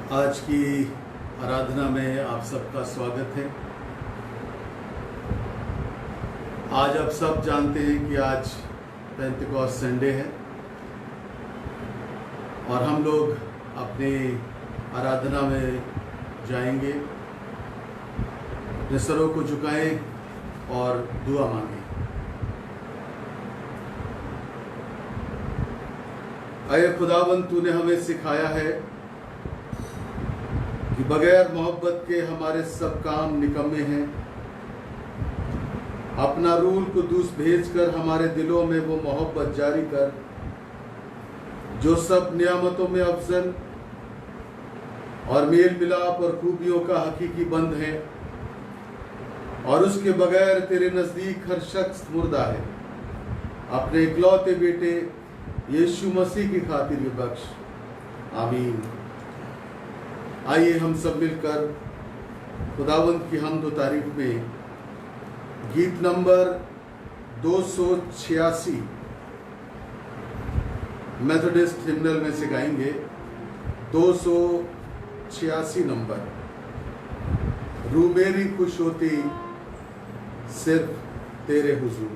आज की आराधना में आप सबका स्वागत है। आज आप सब जानते हैं कि आज पेंटेकोस्ट संडे है और हम लोग अपने आराधना में जाएंगे। अपने सरों को झुकाएं और दुआ मांगें। अय खुदावंद, तूने हमें सिखाया है कि बगैर मोहब्बत के हमारे सब काम निकम्मे हैं। अपना रूल कुदूस भेजकर हमारे दिलों में वो मोहब्बत जारी कर जो सब नियामतों में अफजल और मेल मिलाप और खूबियों का हकीकी बंद है, और उसके बगैर तेरे नज़दीक हर शख्स मुर्दा है। अपने इकलौते बेटे यीशु मसीह की खातिर ये बख्श, आमीन। आइए हम सब मिलकर खुदावंद की हम्द व तारीफ में गीत नंबर 286 मेथोडिस्ट हिम्नल में से गाएंगे। 286 नंबर। रूह मेरी खुश होती सिर्फ तेरे हुजूर।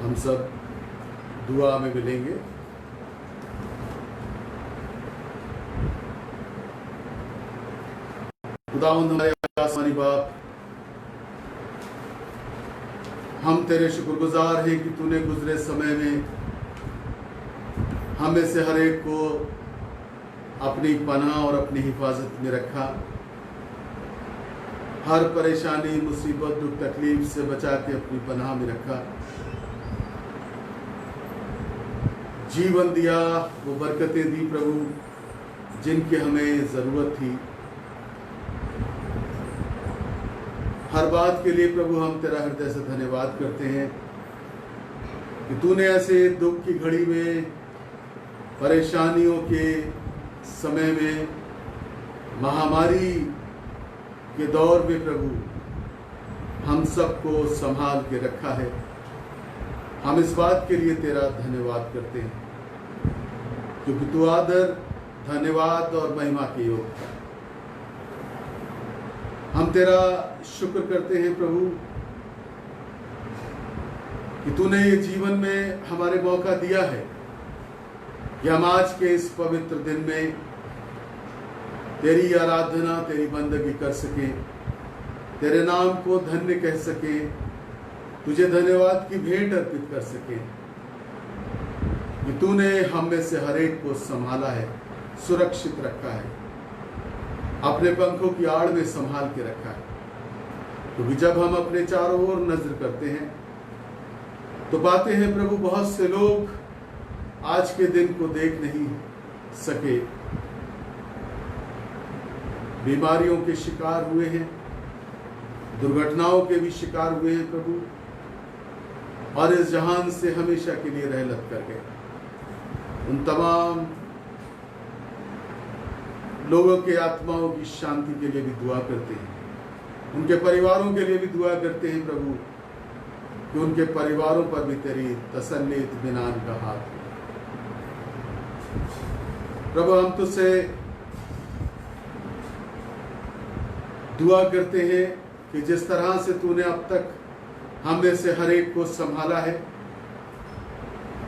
हम सब दुआ में मिलेंगे। खुदावंद हमारे आसमानी बाप, हम तेरे शुक्रगुजार हैं कि तूने गुजरे समय में हमें से हर एक को अपनी पनाह और अपनी हिफाजत में रखा। हर परेशानी, मुसीबत, दुख, तकलीफ से बचा के अपनी पनाह में रखा। जीवन दिया, वो बरकतें दी प्रभु जिनकी हमें ज़रूरत थी। हर बात के लिए प्रभु हम तेरा हृदय से धन्यवाद करते हैं कि तूने ऐसे दुख की घड़ी में, परेशानियों के समय में, महामारी के दौर में प्रभु हम सबको संभाल के रखा है। हम इस बात के लिए तेरा धन्यवाद करते हैं क्योंकि तू आदर, धन्यवाद और महिमा के योग्य है। हम तेरा शुक्र करते हैं प्रभु कि तूने ये जीवन में हमारे मौका दिया है कि हम आज के इस पवित्र दिन में तेरी आराधना, तेरी बंदगी कर सकें, तेरे नाम को धन्य कह सकें, तुझे धन्यवाद की भेंट अर्पित कर सकें कि तूने हम में से हर एक को संभाला है, सुरक्षित रखा है, अपने पंखों की आड़ में संभाल के रखा है। क्योंकि जब हम अपने चारों ओर नजर करते हैं तो पाते हैं प्रभु बहुत से लोग आज के दिन को देख नहीं सके, बीमारियों के शिकार हुए हैं, दुर्घटनाओं के भी शिकार हुए हैं प्रभु, और इस जहान से हमेशा के लिए रहलत कर गए। उन तमाम लोगों के आत्माओं की शांति के लिए भी दुआ करते हैं, उनके परिवारों के लिए भी दुआ करते हैं प्रभु कि उनके परिवारों पर भी तेरी तसल्ली, इत्मीनान का हाथ हो। प्रभु हम तुझसे दुआ करते हैं कि जिस तरह से तूने अब तक हम में से हर एक को संभाला है,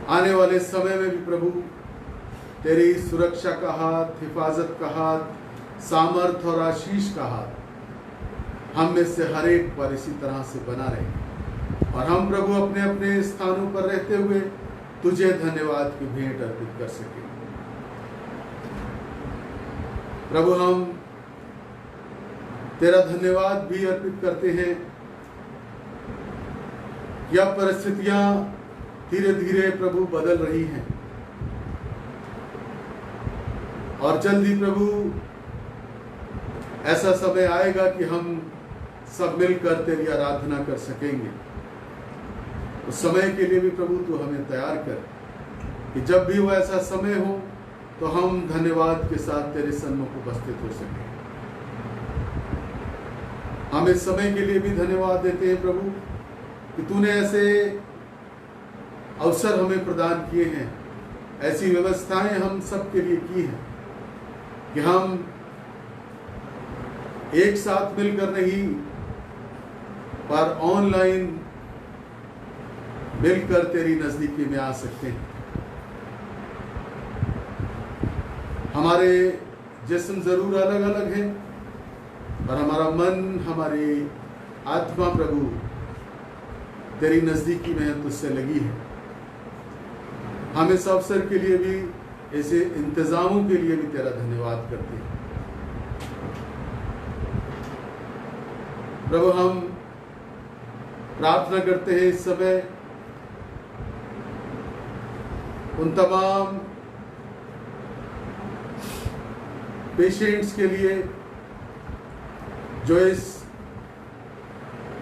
आने वाले समय में भी प्रभु तेरी सुरक्षा का हाथ, हिफाजत का हाथ, सामर्थ और आशीष का हाथ हम में से हर एक पर इसी तरह से बना रहे और हम प्रभु अपने अपने स्थानों पर रहते हुए तुझे धन्यवाद की भेंट अर्पित कर सके। प्रभु हम तेरा धन्यवाद भी अर्पित करते हैं कि अब परिस्थितियां धीरे धीरे प्रभु बदल रही हैं और जल्दी प्रभु ऐसा समय आएगा कि हम सब मिलकर तेरी आराधना कर सकेंगे। उस समय के लिए भी प्रभु तू हमें तैयार कर कि जब भी वो ऐसा समय हो तो हम धन्यवाद के साथ तेरे सन्मुख उपस्थित हो सकें। हम इस समय के लिए भी धन्यवाद देते हैं प्रभु कि तूने ऐसे अवसर हमें प्रदान किए हैं, ऐसी व्यवस्थाएं हम सब के लिए की हैं कि हम एक साथ मिलकर नहीं पर ऑनलाइन मिलकर तेरी नजदीकी में आ सकते हैं। हमारे जिस्म जरूर अलग अलग हैं पर हमारा मन, हमारी आत्मा प्रभु तेरी नजदीकी में तुझसे लगी है। हम इस अवसर के लिए भी, ऐसे इंतजामों के लिए भी तेरा धन्यवाद करते हैं। प्रभु हम प्रार्थना करते हैं इस समय उन तमाम पेशेंट्स के लिए जो इस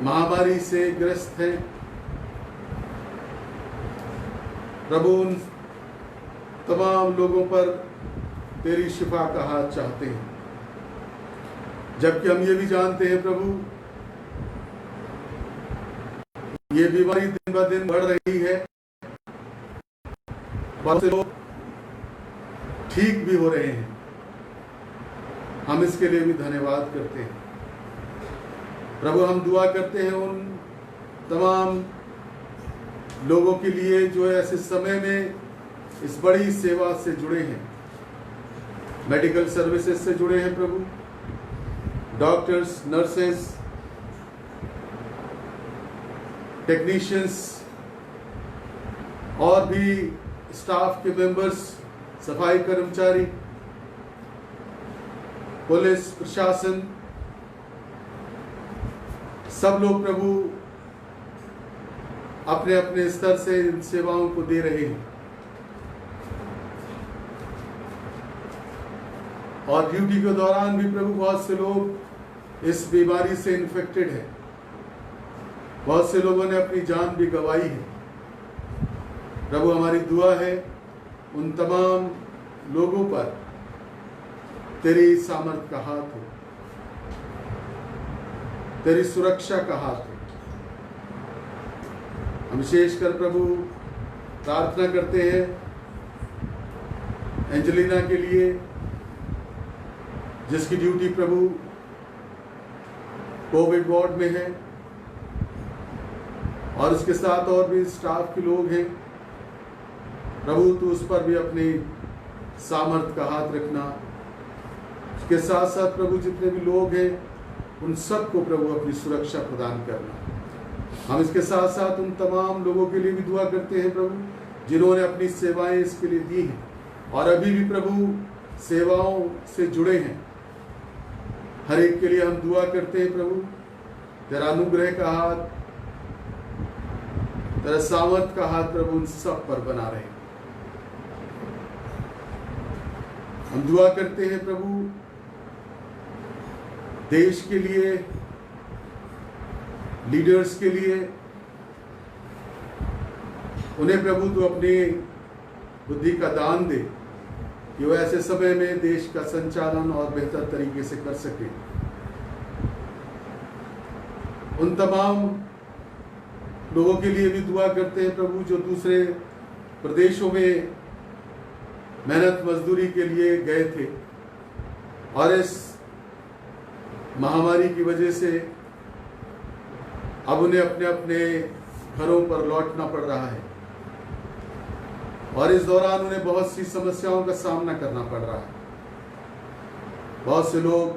महामारी से ग्रस्त हैं। प्रभु उन तमाम लोगों पर तेरी शिफा का हाथ चाहते हैं, जबकि हम ये भी जानते हैं प्रभु ये बीमारी दिन ब दिन बढ़ रही है, बहुत से लोग ठीक भी हो रहे हैं। हम इसके लिए भी धन्यवाद करते हैं प्रभु। हम दुआ करते हैं उन तमाम लोगों के लिए जो ऐसे समय में इस बड़ी सेवा से जुड़े हैं, मेडिकल सर्विसेज से जुड़े हैं प्रभु, डॉक्टर्स, नर्सेस, टेक्नीशियंस और भी स्टाफ के मेंबर्स, सफाई कर्मचारी, पुलिस प्रशासन, सब लोग प्रभु अपने अपने स्तर से इन सेवाओं को दे रहे हैं। और ड्यूटी के दौरान भी प्रभु बहुत से लोग इस बीमारी से इन्फेक्टेड हैं। बहुत से लोगों ने अपनी जान भी गंवाई है। प्रभु हमारी दुआ है उन तमाम लोगों पर तेरी सामर्थ का हाथ हो, तेरी सुरक्षा का हाथ हो। हम विशेषकर प्रभु प्रार्थना करते हैं एंजेलिना के लिए, जिसकी ड्यूटी प्रभु कोविड वार्ड में है, और उसके साथ और भी स्टाफ के लोग हैं। प्रभु तू उस पर भी अपनी सामर्थ का हाथ रखना। उसके साथ साथ प्रभु जितने भी लोग हैं उन सबको प्रभु अपनी सुरक्षा प्रदान करना। हम इसके साथ साथ उन तमाम लोगों के लिए भी दुआ करते हैं प्रभु जिन्होंने अपनी सेवाएं इसके लिए दी हैं और अभी भी प्रभु सेवाओं से जुड़े हैं। हर एक के लिए हम दुआ करते हैं प्रभु तेरा अनुग्रह का हाथ, तेरा सामर्थ का हाथ प्रभु उन सब पर बना रहे। हम दुआ करते हैं प्रभु देश के लिए, लीडर्स के लिए, उन्हें प्रभु तू अपनी बुद्धि का दान दे कि वो ऐसे समय में देश का संचालन और बेहतर तरीके से कर सके। उन तमाम लोगों के लिए भी दुआ करते हैं प्रभु जो दूसरे प्रदेशों में मेहनत मजदूरी के लिए गए थे और इस महामारी की वजह से अब उन्हें अपने अपने घरों पर लौटना पड़ रहा है और इस दौरान उन्हें बहुत सी समस्याओं का सामना करना पड़ रहा है। बहुत से लोग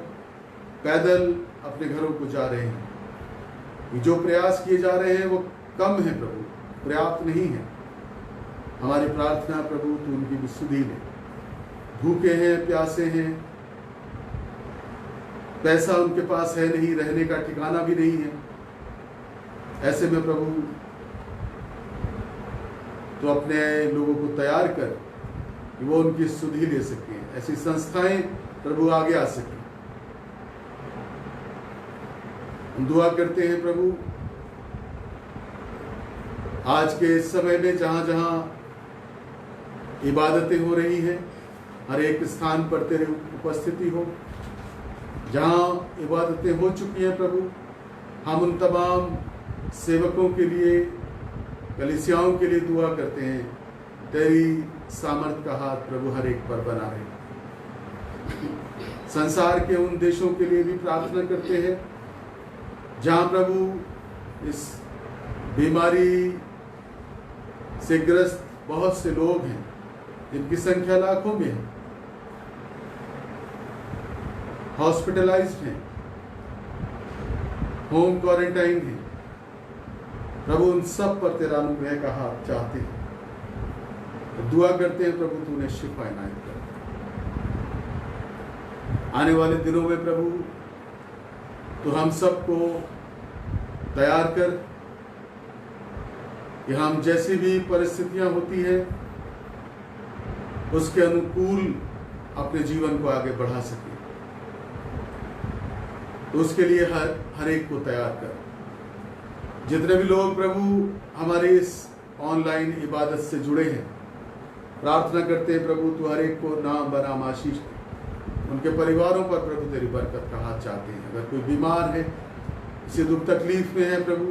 पैदल अपने घरों को जा रहे हैं। जो प्रयास किए जा रहे हैं वो कम है प्रभु, पर्याप्त नहीं है। हमारी प्रार्थना प्रभु तू उनकी भी सुधी ले। भूखे हैं, प्यासे हैं, पैसा उनके पास है नहीं, रहने का ठिकाना भी नहीं है। ऐसे में प्रभु तो अपने लोगों को तैयार कर कि वो उनकी सुधि ले सकें, ऐसी संस्थाएं प्रभु आगे आ सकें। हम दुआ करते हैं प्रभु आज के इस समय में जहां जहां इबादतें हो रही हैं, हर एक स्थान पर तेरी उपस्थिति हो। जहां इबादतें हो चुकी हैं प्रभु, हम उन तमाम सेवकों के लिए, कलीसियाओं के लिए दुआ करते हैं तेरी सामर्थ का हाथ प्रभु हर एक पर बना रहे। संसार के उन देशों के लिए भी प्रार्थना करते हैं जहां प्रभु इस बीमारी से ग्रस्त बहुत से लोग हैं जिनकी संख्या लाखों में है, हॉस्पिटलाइज्ड हैं, होम क्वारंटाइन हैं। प्रभु उन सब पर तेरा अनुग्रह का हाथ चाहते हैं। तो दुआ करते हैं प्रभु तूने शिफा इनायत कर। आने वाले दिनों में प्रभु तो हम सबको तैयार कर कि हम जैसी भी परिस्थितियां होती है उसके अनुकूल अपने जीवन को आगे बढ़ा सके। तो उसके लिए हर एक को तैयार कर। जितने भी लोग प्रभु हमारे इस ऑनलाइन इबादत से जुड़े हैं, प्रार्थना करते हैं प्रभु तू हर एक को नाम बनाम आशीष दे। उनके परिवारों पर प्रभु तेरी बरकत का हाथ चाहते हैं। अगर कोई बीमार है, किसी दुख तकलीफ में है प्रभु,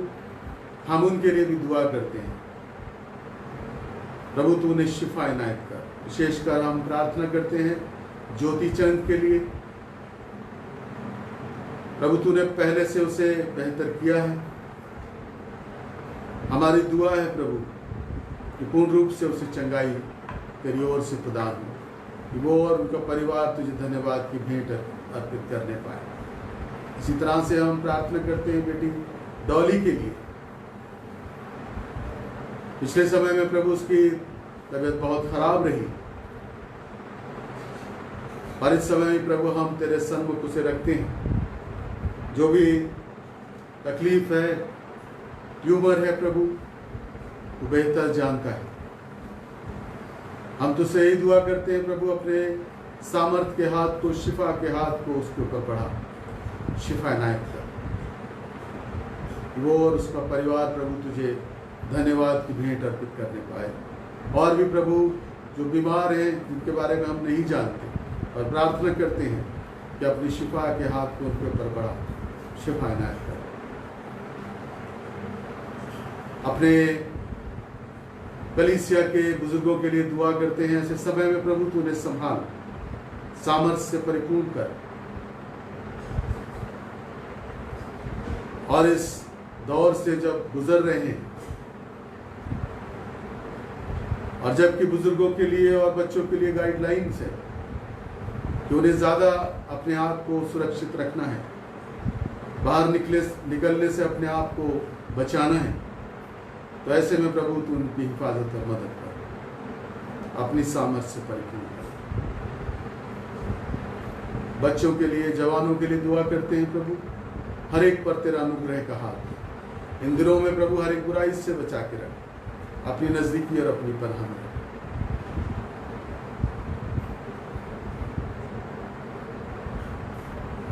हम उनके लिए भी दुआ करते हैं। प्रभु तू उन्हें शिफा इनायत कर। विशेषकर हम प्रार्थना करते हैं ज्योति चंद के लिए। प्रभु तूने पहले से उसे बेहतर किया है। हमारी दुआ है प्रभु कि पूर्ण रूप से उसे चंगाई तेरी ओर से प्रदान हो, कि वो और उनका परिवार तुझे धन्यवाद की भेंट अर्पित करने पाए। इसी तरह से हम प्रार्थना करते हैं बेटी डॉली के लिए। पिछले समय में प्रभु उसकी तबीयत बहुत खराब रही, पर इस समय में प्रभु हम तेरे सन्मुख उसे रखते हैं। जो भी तकलीफ है, ट्यूमर है प्रभु, तू बेहतर जानता है। हम तुझसे यही दुआ करते हैं प्रभु, अपने सामर्थ के हाथ को, शिफा के हाथ को उसके ऊपर बढ़ा, शिफा इनायत कर। वो और उसका परिवार प्रभु तुझे धन्यवाद की भेंट अर्पित करने पाए। और भी प्रभु जो बीमार हैं, जिनके बारे में हम नहीं जानते, और प्रार्थना करते हैं कि अपनी शिफा के हाथ को उनके ऊपर बढ़ा, शिफा इनायत कर। अपने कलीसिया के बुजुर्गों के लिए दुआ करते हैं। ऐसे समय में प्रभु तू उन्हें संभाल, सामर्थ्य से परिपूर्ण कर। और इस दौर से जब गुजर रहे हैं, और जबकि बुजुर्गों के लिए और बच्चों के लिए गाइडलाइंस है कि उन्हें ज़्यादा अपने आप को सुरक्षित रखना है, बाहर निकलने से अपने आप को बचाना है, तो ऐसे में प्रभु तू उनकी हिफाजत और मदद कर, अपनी सामर्थ्य से परिपूर्ण कर। बच्चों के लिए, जवानों के लिए दुआ करते हैं प्रभु, हर एक पर तेरा अनुग्रह का हाथ। इन दिनों में प्रभु हर एक बुराई से बचा के रख, अपनी नजदीकी और अपनी पनाह में रख।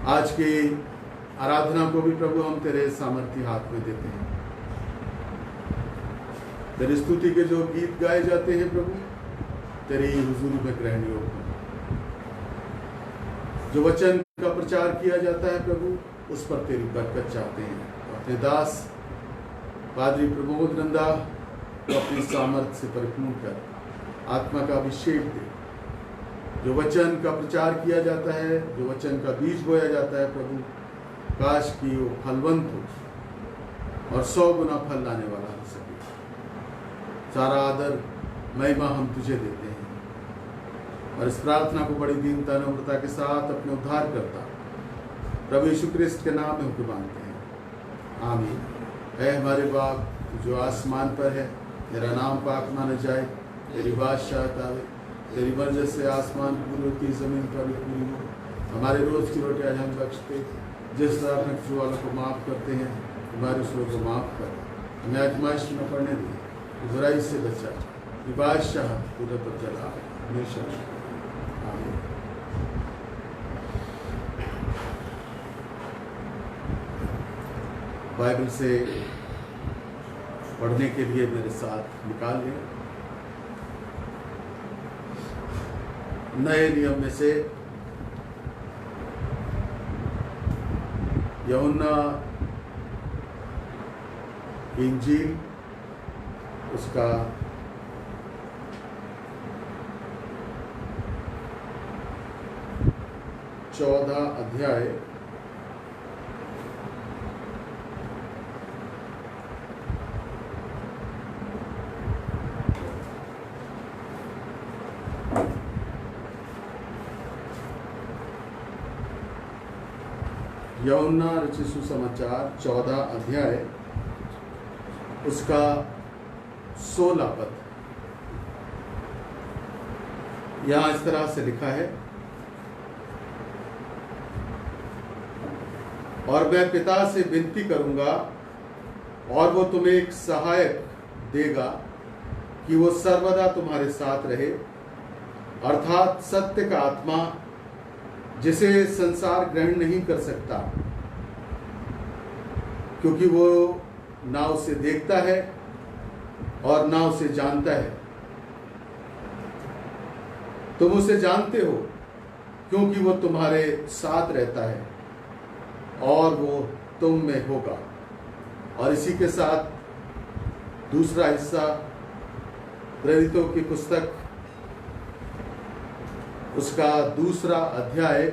आज की आराधना को भी प्रभु हम तेरे सामर्थ्य हाथ में देते हैं। तेरी स्तुति के जो गीत गाए जाते हैं प्रभु, तेरी हुजूरी में ग्रहण योग्य। जो वचन का प्रचार किया जाता है प्रभु, उस पर तेरी बरकत चाहते हैं। अपने दास पादरी प्रमोद नंदा को अपनी सामर्थ्य से परिपूर्ण कर, आत्मा का अभिषेक दे। जो वचन का प्रचार किया जाता है, जो वचन का बीज बोया जाता है प्रभु, काश की वो फलवंत हो और 100 गुना फल लाने वाला हो सके। सारा आदर महिमा हम तुझे देते हैं, और इस प्रार्थना को बड़ी दीनता नम्रता के साथ अपने उद्धार करता प्रभु यीशु क्रिस्त के नाम में होकर मांगते हैं, आमीन। ऐ हमारे बाप जो आसमान पर है, तेरा नाम पाक माना जाए, तेरी बादशाहत आवे, तेरी मर्जी से आसमान पूरी होती जमीन पर भी पूरी हो। हमारे रोज की रोटी आज हम बख्शते, जिस तरह अपने कसूर वालों को माफ़ करते हैं, हमारे कसूरों को माफ़ कर। हमें आजमाइश में पड़ने दे, बुराई से बचा, बादशाह पूरे पर चला हमेशा। आमीन। बाइबल से पढ़ने के लिए मेरे साथ निकाल लिया। नए नियम में से यूहन्ना इंजील, उसका 14 अध्याय यूहन्ना रचित सुसमाचार 14 अध्याय उसका 16 पद। यहां इस तरह से लिखा है, और मैं पिता से विनती करूंगा और वो तुम्हें एक सहायक देगा कि वो सर्वदा तुम्हारे साथ रहे, अर्थात सत्य का आत्मा, जिसे संसार ग्रहण नहीं कर सकता, क्योंकि वो ना उसे देखता है और ना उसे जानता है। तुम उसे जानते हो क्योंकि वो तुम्हारे साथ रहता है और वो तुम में होगा। और इसी के साथ दूसरा हिस्सा प्रेरितों की पुस्तक, उसका 2 अध्याय,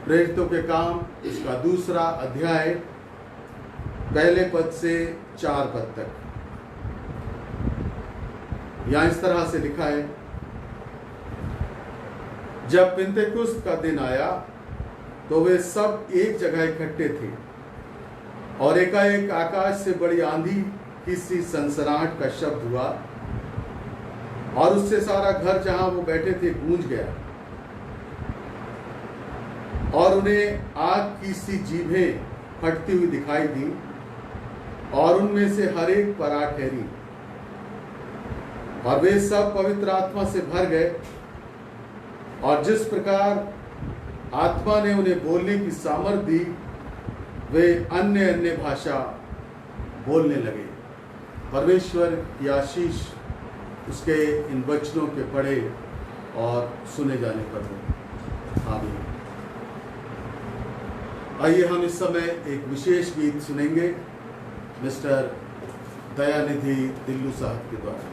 प्रेरितों के काम, उसका 2 अध्याय, पहले पद से 4 पद तक। यहां इस तरह से लिखा है, जब पिन्तेकुस्त का दिन आया तो वे सब एक जगह इकट्ठे थे और एकाएक आकाश से बड़ी आंधी की सी सनसनाहट का शब्द हुआ और उससे सारा घर जहां वो बैठे थे गूंज गया और उन्हें आग की सी जीभें फटती हुई दिखाई दी और उनमें से हर एक पर आ ठहरी और वे सब पवित्र आत्मा से भर गए और जिस प्रकार आत्मा ने उन्हें बोलने की सामर्थ दी वे अन्य अन्य भाषा बोलने लगे। परमेश्वर की आशीष उसके इन वचनों के पढ़े और सुने जाने पर हो। आमीन। आइए हम इस समय एक विशेष गीत सुनेंगे मिस्टर दयानिधि दिल्लू साहब के द्वारा।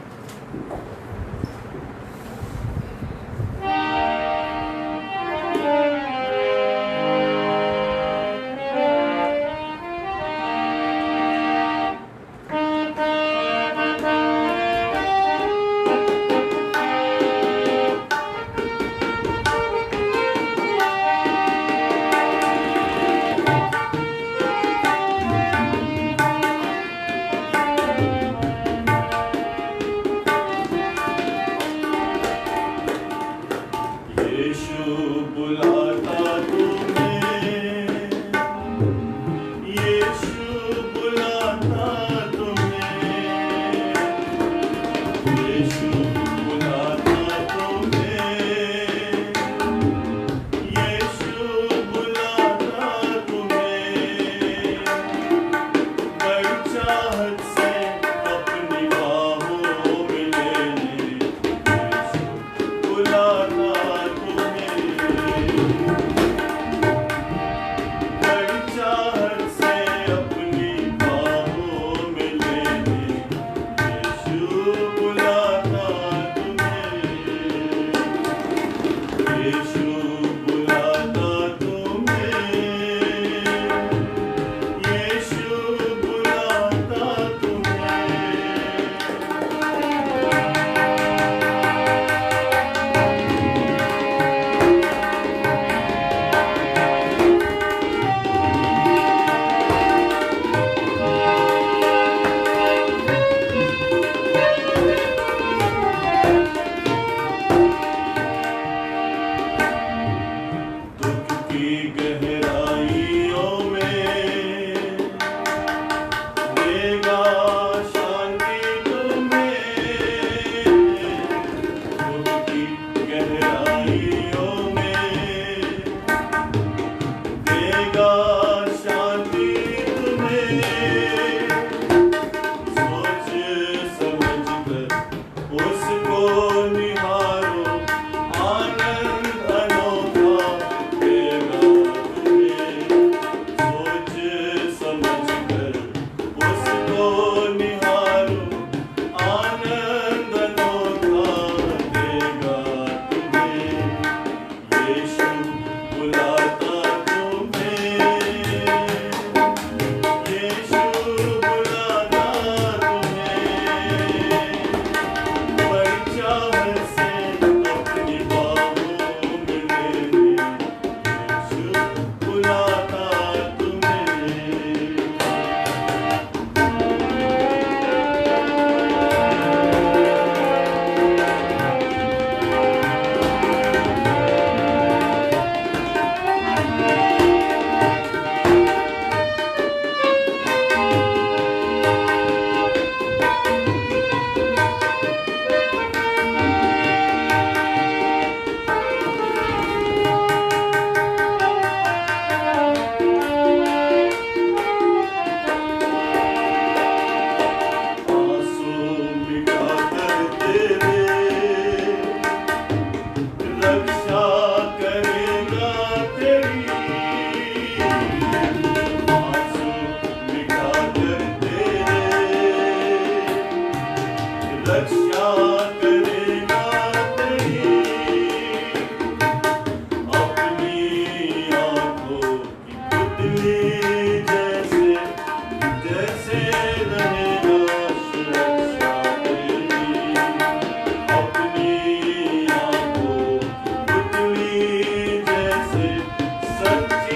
सच्ची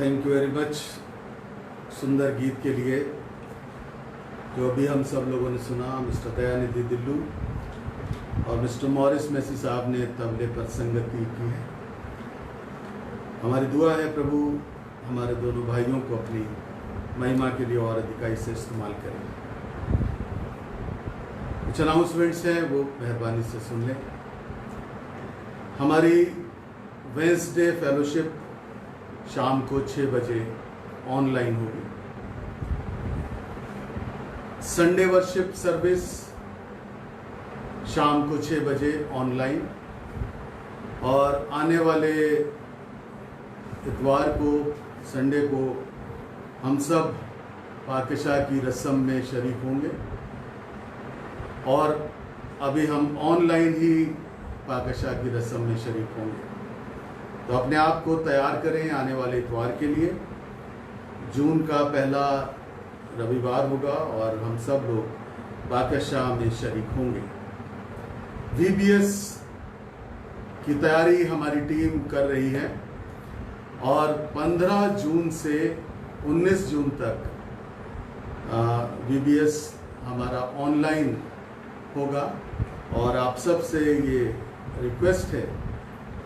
थैंक यू वेरी मच सुंदर गीत के लिए जो अभी हम सब लोगों ने सुना। मिस्टर दयानिधि दिल्लू और मिस्टर मॉरिस मेसी साहब ने तबले पर संगति की है। हमारी दुआ है प्रभु हमारे दोनों भाइयों को अपनी महिमा के लिए और अधिकाई से इस्तेमाल करें। कुछ अनाउंसमेंट्स हैं वो मेहरबानी से सुन लें। हमारी वेंसडे फेलोशिप शाम को 6 बजे ऑनलाइन होगी। संडे वर्शिप सर्विस शाम को 6 बजे ऑनलाइन, और आने वाले इतवार को संडे को हम सब पाकशाह की रस्म में शरीक होंगे, और अभी हम ऑनलाइन ही पाकशाह की रस्म में शरीक होंगे। तो अपने आप को तैयार करें आने वाले इतवार के लिए। जून का पहला रविवार होगा और हम सब लोग पाकशाह में शरीक होंगे। VBS की तैयारी हमारी टीम कर रही है और 15 जून से 19 जून तक VBS हमारा ऑनलाइन होगा। और आप सब से ये रिक्वेस्ट है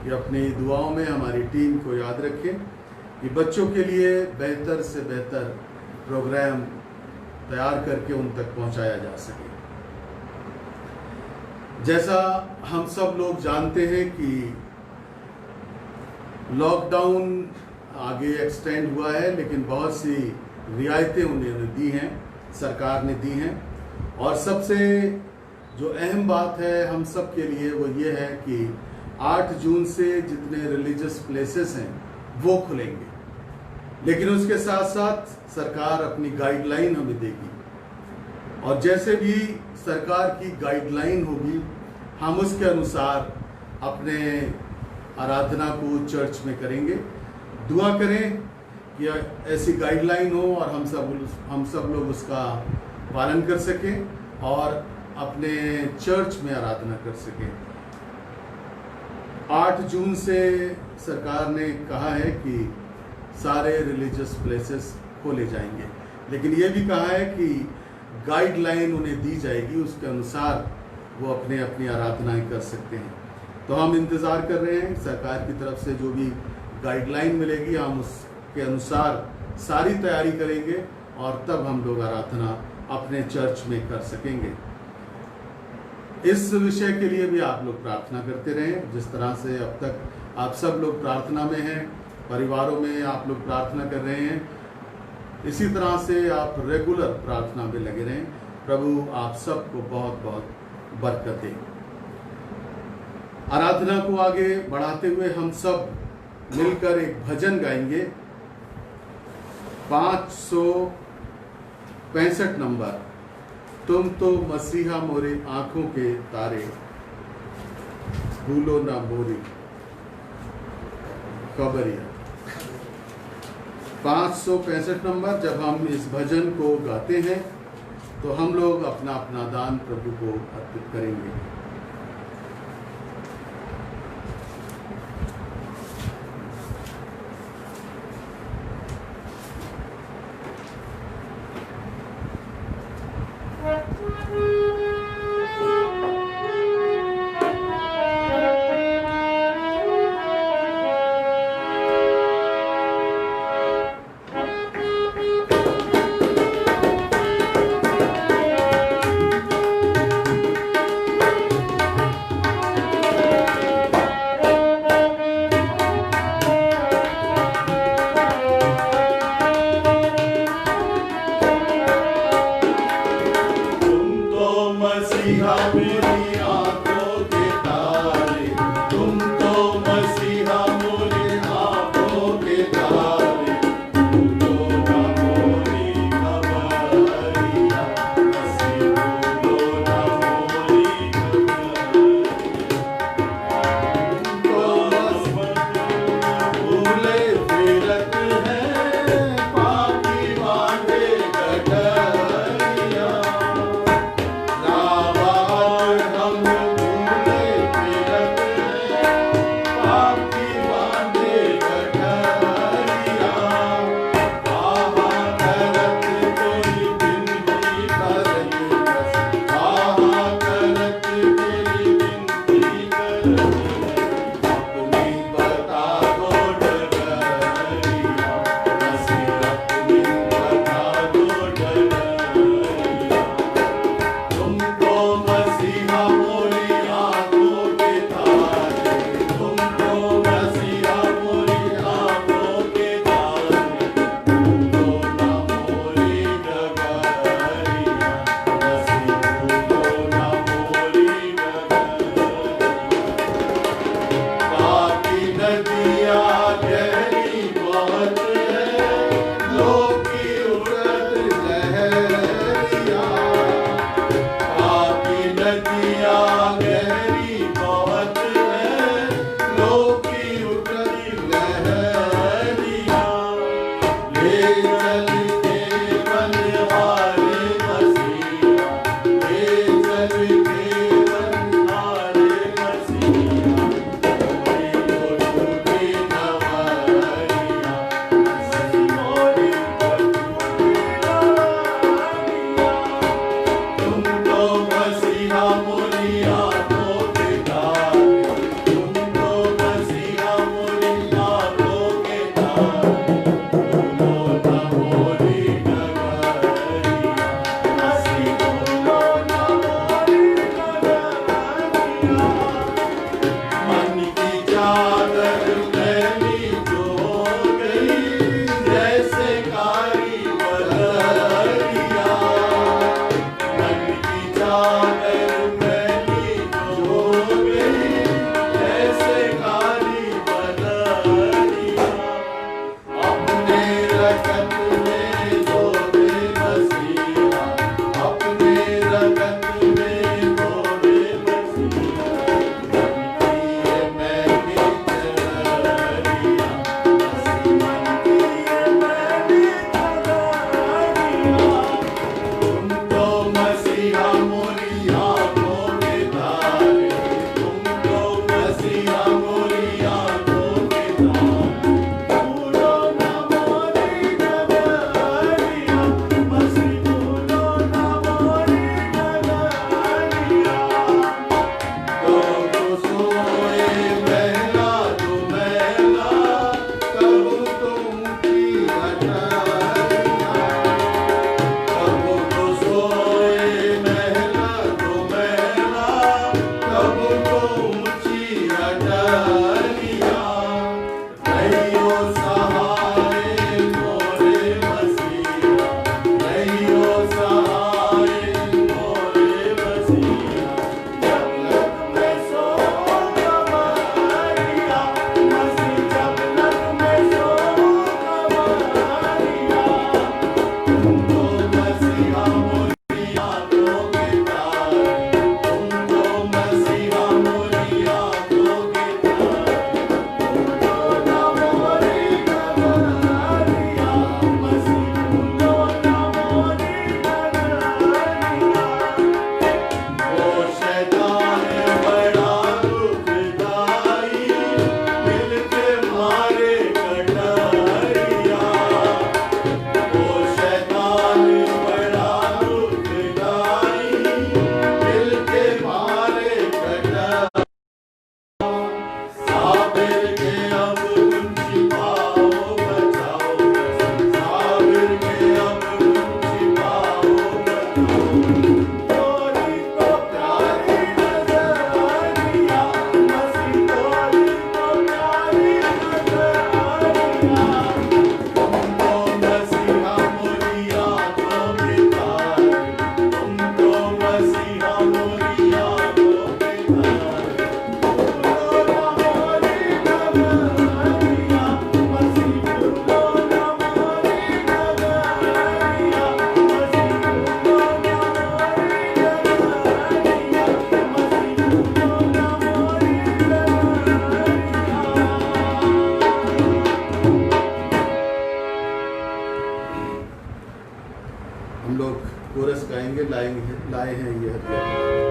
कि अपनी दुआओं में हमारी टीम को याद रखें कि बच्चों के लिए बेहतर से बेहतर प्रोग्राम तैयार करके उन तक पहुंचाया जा सके। जैसा हम सब लोग जानते हैं कि लॉकडाउन आगे एक्सटेंड हुआ है, लेकिन बहुत सी रियायतें उन्होंने दी हैं, सरकार ने दी हैं। और सबसे जो अहम बात है हम सब के लिए वो ये है कि 8 जून से जितने रिलीजियस प्लेसेस हैं वो खुलेंगे, लेकिन उसके साथ साथ सरकार अपनी गाइडलाइन हमें देगी, और जैसे भी सरकार की गाइडलाइन होगी हम उसके अनुसार अपने आराधना को चर्च में करेंगे। दुआ करें कि ऐसी गाइडलाइन हो और हम सब लोग उसका पालन कर सकें और अपने चर्च में आराधना कर सकें। 8 जून से सरकार ने कहा है कि सारे रिलीजियस प्लेसेस खोले जाएंगे, लेकिन ये भी कहा है कि गाइडलाइन उन्हें दी जाएगी, उसके अनुसार वो अपने अपनी आराधनाएं कर सकते हैं। तो हम इंतज़ार कर रहे हैं सरकार की तरफ से जो भी गाइडलाइन मिलेगी हम उसके अनुसार सारी तैयारी करेंगे और तब हम लोग आराधना अपने चर्च में कर सकेंगे। इस विषय के लिए भी आप लोग प्रार्थना करते रहें, जिस तरह से अब तक आप सब लोग प्रार्थना में हैं, परिवारों में आप लोग प्रार्थना कर रहे हैं, इसी तरह से आप रेगुलर प्रार्थना में लगे रहें। प्रभु आप सबको बहुत बहुत बरकत दे। आराधना को आगे बढ़ाते हुए हम सब मिलकर एक भजन गाएंगे। 565 नंबर, तुम तो मसीहा मोरे आंखों के तारे, भूलो ना मोरी खबरिया। 565 नंबर। जब हम इस भजन को गाते हैं तो हम लोग अपना अपना दान प्रभु को अर्पित करेंगे। मसीहा मेरी आंखों के तारे, तुम तो मसीहा मोरी आंखों के तारे, भूलो ना मोरी खबरिया, मसीह भूलो ना मोरी खबरिया। भूले फिरत है पापी बांधे गठरिया, ना बात कोरस गाएंगे। लाए हैं ये हथियार।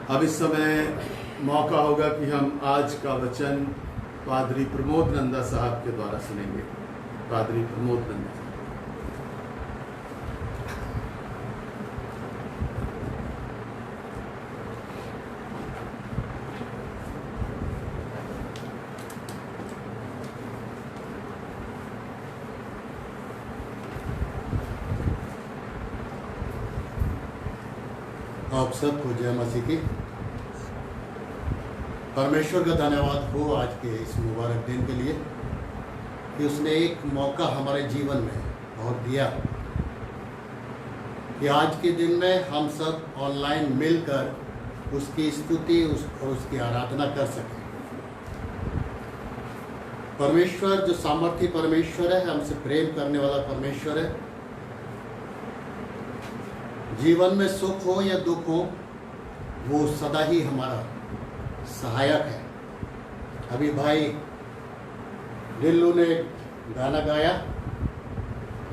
अब इस समय मौका होगा कि हम आज का वचन पादरी प्रमोद नंदा साहब के द्वारा सुनेंगे। पादरी प्रमोद नंदा साहब। आप सबको जय मसीह की। परमेश्वर का धन्यवाद हो आज के इस मुबारक दिन के लिए कि उसने एक मौका हमारे जीवन में और दिया कि आज के दिन में हम सब ऑनलाइन मिलकर उसकी स्तुति और उसकी आराधना कर सकें। परमेश्वर जो सामर्थी परमेश्वर है, हमसे प्रेम करने वाला परमेश्वर है। जीवन में सुख हो या दुख हो, वो सदा ही हमारा सहायक है। अभी भाई दिल्लू ने गाना गाया,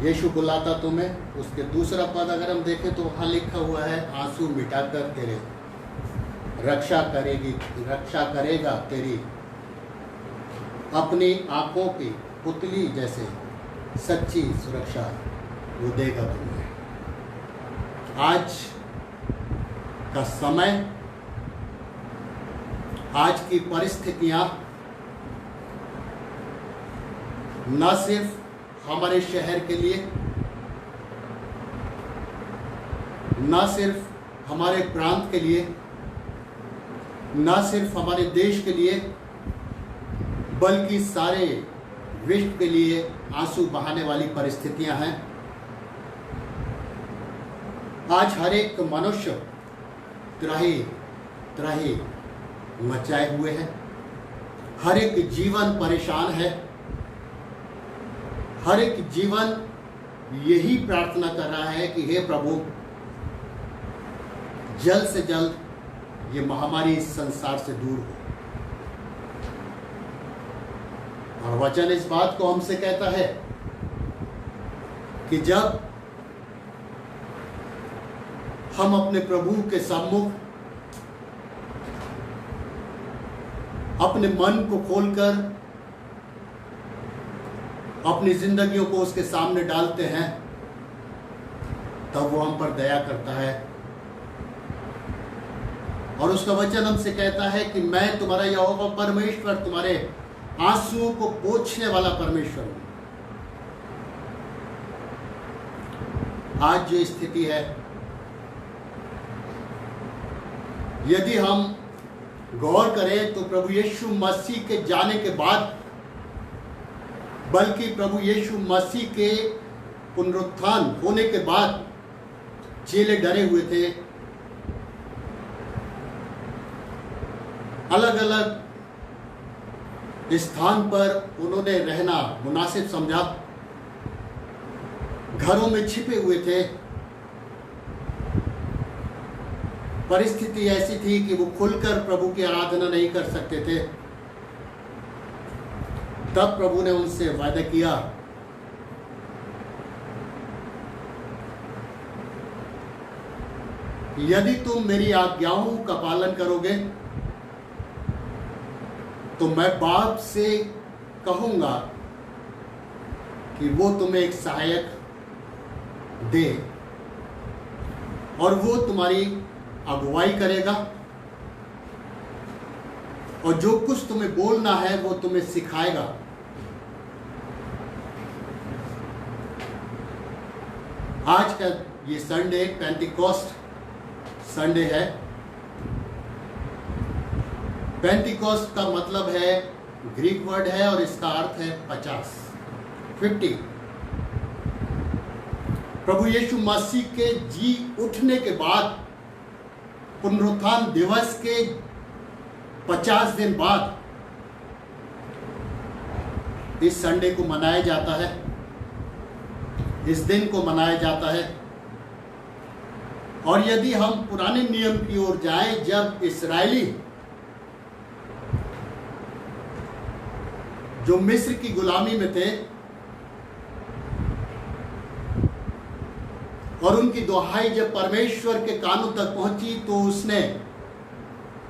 यीशु बुलाता तुम्हें। उसके दूसरा पद अगर हम देखें तो वहाँ लिखा हुआ है, आंसू मिटाकर तेरे रक्षा करेगा तेरी अपनी आंखों की पुतली जैसे सच्ची सुरक्षा वो देगा तुम्हें। आज का समय, आज की परिस्थितियां न सिर्फ हमारे शहर के लिए, न सिर्फ हमारे प्रांत के लिए, न सिर्फ हमारे देश के लिए, बल्कि सारे विश्व के लिए आंसू बहाने वाली परिस्थितियां हैं। आज हर एक मनुष्य त्राही मचाए हुए है। हर एक जीवन परेशान है। हर एक जीवन यही प्रार्थना कर रहा है कि हे प्रभु, जल्द से जल्द ये महामारी इस संसार से दूर हो। और वचन इस बात को हमसे कहता है कि जब हम अपने प्रभु के सम्मुख अपने मन को खोलकर अपनी जिंदगियों को उसके सामने डालते हैं, तब वो हम पर दया करता है। और उसका वचन हमसे कहता है कि मैं तुम्हारा यहोवा परमेश्वर, तुम्हारे आंसुओं को पोंछने वाला परमेश्वर हूं। आज जो स्थिति है, यदि हम गौर करें तो प्रभु यीशु मसीह के जाने के बाद, बल्कि प्रभु यीशु मसीह के पुनरुत्थान होने के बाद चेले डरे हुए थे। अलग अलग स्थान पर उन्होंने रहना मुनासिब समझा, घरों में छिपे हुए थे। परिस्थिति ऐसी थी कि वो खुलकर प्रभु की आराधना नहीं कर सकते थे। तब प्रभु ने उनसे वादा किया, यदि तुम मेरी आज्ञाओं का पालन करोगे तो मैं बाप से कहूंगा कि वो तुम्हें एक सहायक दे और वो तुम्हारी अगुवाई करेगा, और जो कुछ तुम्हें बोलना है वो तुम्हें सिखाएगा। आज का ये संडे पेंटिकॉस्ट संडे है। पेंटिकॉस्ट का मतलब है, ग्रीक वर्ड है और इसका अर्थ है 50। प्रभु यीशु मसीह के जी उठने के बाद, पुनरुत्थान दिवस के 50 दिन बाद इस संडे को मनाया जाता है, इस दिन को मनाया जाता है। और यदि हम पुराने नियम की ओर जाएं, जब इस्राएली जो मिस्र की गुलामी में थे और उनकी दुहाई जब परमेश्वर के कानों तक पहुंची, तो उसने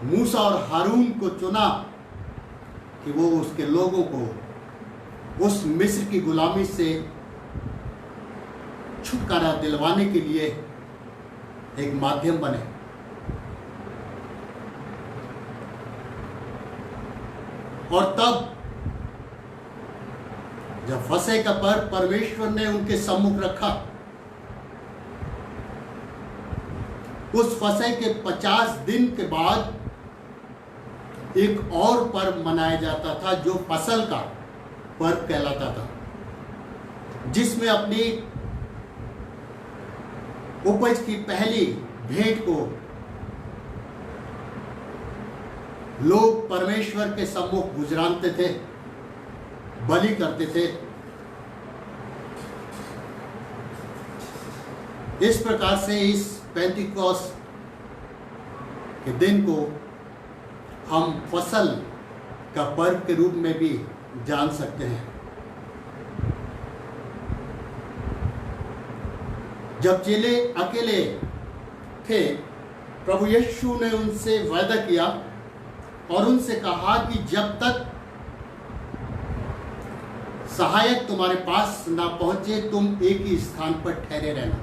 मूसा और हारून को चुना कि वो उसके लोगों को उस मिस्र की गुलामी से छुटकारा दिलवाने के लिए एक माध्यम बने। और तब जब फसह का पर्व परमेश्वर ने उनके सम्मुख रखा, उस फसह के 50 दिन के बाद एक और पर्व मनाया जाता था जो फसल का पर्व कहलाता था, जिसमें अपनी उपज की पहली भेंट को लोग परमेश्वर के सम्मुख गुजरानते थे, बलि करते थे। इस प्रकार से इस पेंटिकॉस्ट के दिन को हम फसल का पर्व के रूप में भी जान सकते हैं। जब चेले अकेले थे, प्रभु यीशु ने उनसे वादा किया और उनसे कहा कि जब तक सहायक तुम्हारे पास ना पहुंचे, तुम एक ही स्थान पर ठहरे रहना।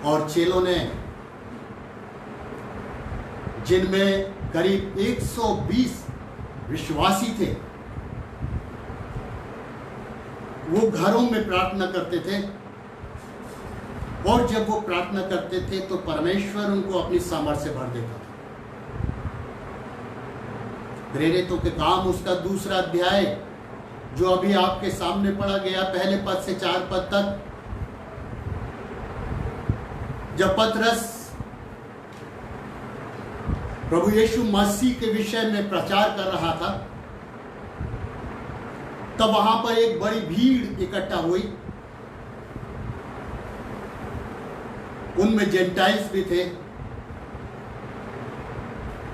और चेलों ने, जिनमें करीब 120 विश्वासी थे, वो घरों में प्रार्थना करते थे। और जब वो प्रार्थना करते थे तो परमेश्वर उनको अपनी सामर्थ्य से भर देता था। प्रेरितों के काम उसका 2 अध्याय, जो अभी आपके सामने पढ़ा गया, पहले पद से 4 पद तक, जब पतरस प्रभु यीशु मसीह के विषय में प्रचार कर रहा था, तब वहां पर एक बड़ी भीड़ इकट्ठा हुई। उनमें जेंटाइल्स भी थे,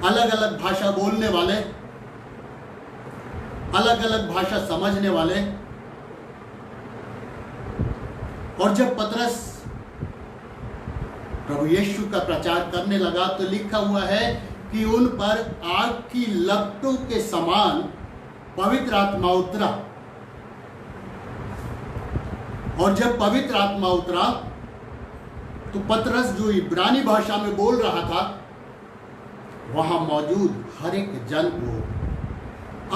अलग अलग भाषा बोलने वाले, अलग अलग भाषा समझने वाले। और जब पतरस प्रभु यीशु का प्रचार करने लगा, तो लिखा हुआ है कि उन पर आग की लपटों के समान पवित्र आत्मा उतरा। और जब पवित्र आत्मा उतरा, तो पतरस जो इब्रानी भाषा में बोल रहा था, वहां मौजूद हर एक जन को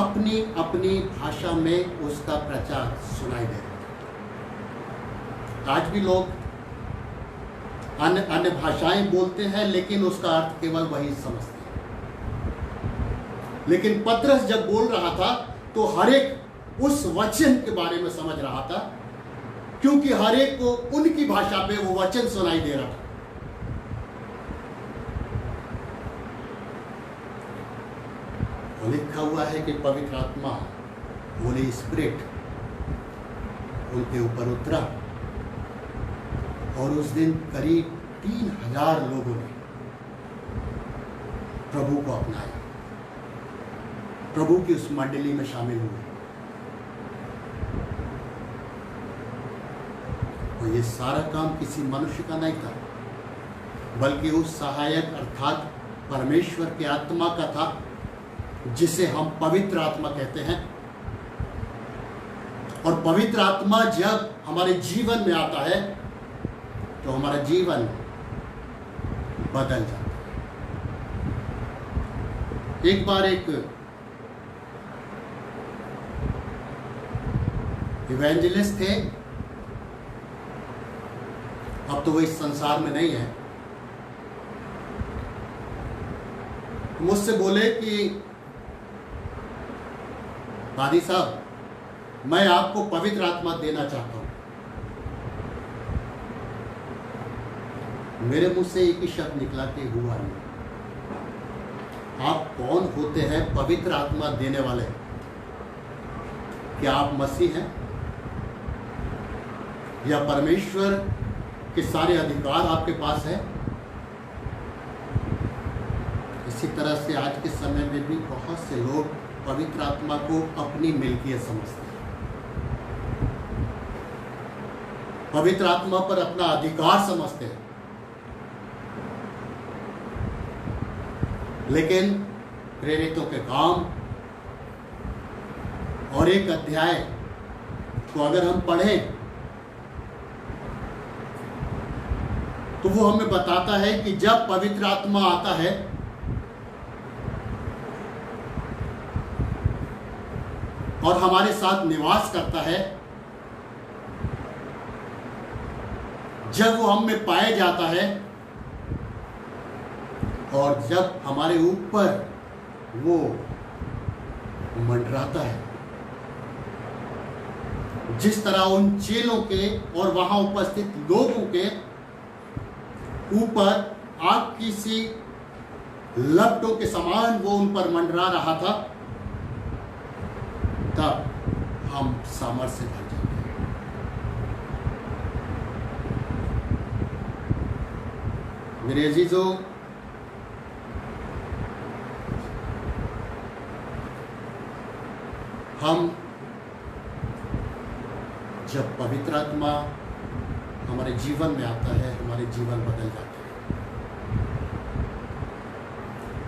अपनी अपनी भाषा में उसका प्रचार सुनाई दे रहा था। आज भी लोग अन्य भाषाएं बोलते हैं, लेकिन उसका अर्थ केवल वही समझते हैं। लेकिन पतरस जब बोल रहा था, तो हर एक उस वचन के बारे में समझ रहा था, क्योंकि हर एक को उनकी भाषा पे वो वचन सुनाई दे रहा था। और लिखा हुआ है कि पवित्र आत्मा, होली स्पिरिट, उनके ऊपर उतरा। और उस दिन करीब 3000 लोगों ने प्रभु को अपनाया, प्रभु की उस मंडली में शामिल हुए। और ये सारा काम किसी मनुष्य का नहीं था, बल्कि उस सहायक अर्थात परमेश्वर की आत्मा का था, जिसे हम पवित्र आत्मा कहते हैं। और पवित्र आत्मा जब हमारे जीवन में आता है, तो हमारा जीवन बदल जाता है। एक बार एक इवेंजलिस्ट थे, अब तो वो इस संसार में नहीं है, मुझसे बोले कि दादी साहब, मैं आपको पवित्र आत्मा देना चाहता हूं। मेरे मुंह से एक ही शब्द निकला कि हुआ नहीं। आप कौन होते हैं पवित्र आत्मा देने वाले? क्या आप मसीह हैं, या परमेश्वर के सारे अधिकार आपके पास है? इसी तरह से आज के समय में भी बहुत से लोग पवित्र आत्मा को अपनी मिल्कियत समझते हैं, पवित्र आत्मा पर अपना अधिकार समझते हैं। लेकिन प्रेरितों के काम और एक अध्याय को अगर हम पढ़ें तो वो हमें बताता है कि जब पवित्र आत्मा आता है और हमारे साथ निवास करता है, जब वो हम में पाया जाता है और जब हमारे ऊपर वो मंडराता है, जिस तरह उन चेलों के और वहां उपस्थित लोगों के ऊपर आग की सी लपटों के समान वो उन पर मंडरा रहा था, तब हम सामर्थ्य से भर जाते हैं। मेरे अजीजों, हम जब पवित्र आत्मा हमारे जीवन में आता है, हमारे जीवन बदल जाते हैं।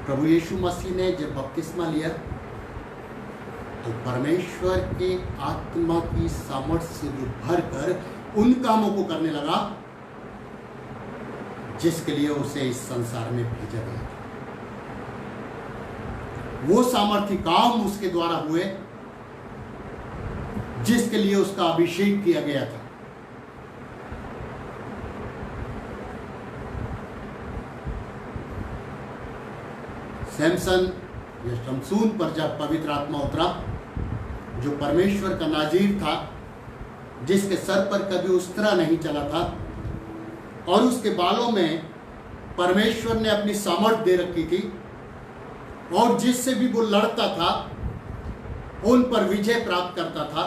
प्रभु यीशु मसीह ने जब बपतिस्मा लिया तो परमेश्वर के आत्मा की सामर्थ्य से भरकर उन कामों को करने लगा जिसके लिए उसे इस संसार में भेजा गया था। वो सामर्थ्य काम उसके द्वारा हुए जिसके लिए उसका अभिषेक किया गया था। सैमसन या शमसून पर जब पवित्र आत्मा उतरा, जो परमेश्वर का नाजीर था, जिसके सर पर कभी उस्तरा नहीं चला था और उसके बालों में परमेश्वर ने अपनी सामर्थ दे रखी थी, और जिससे भी वो लड़ता था उन पर विजय प्राप्त करता था,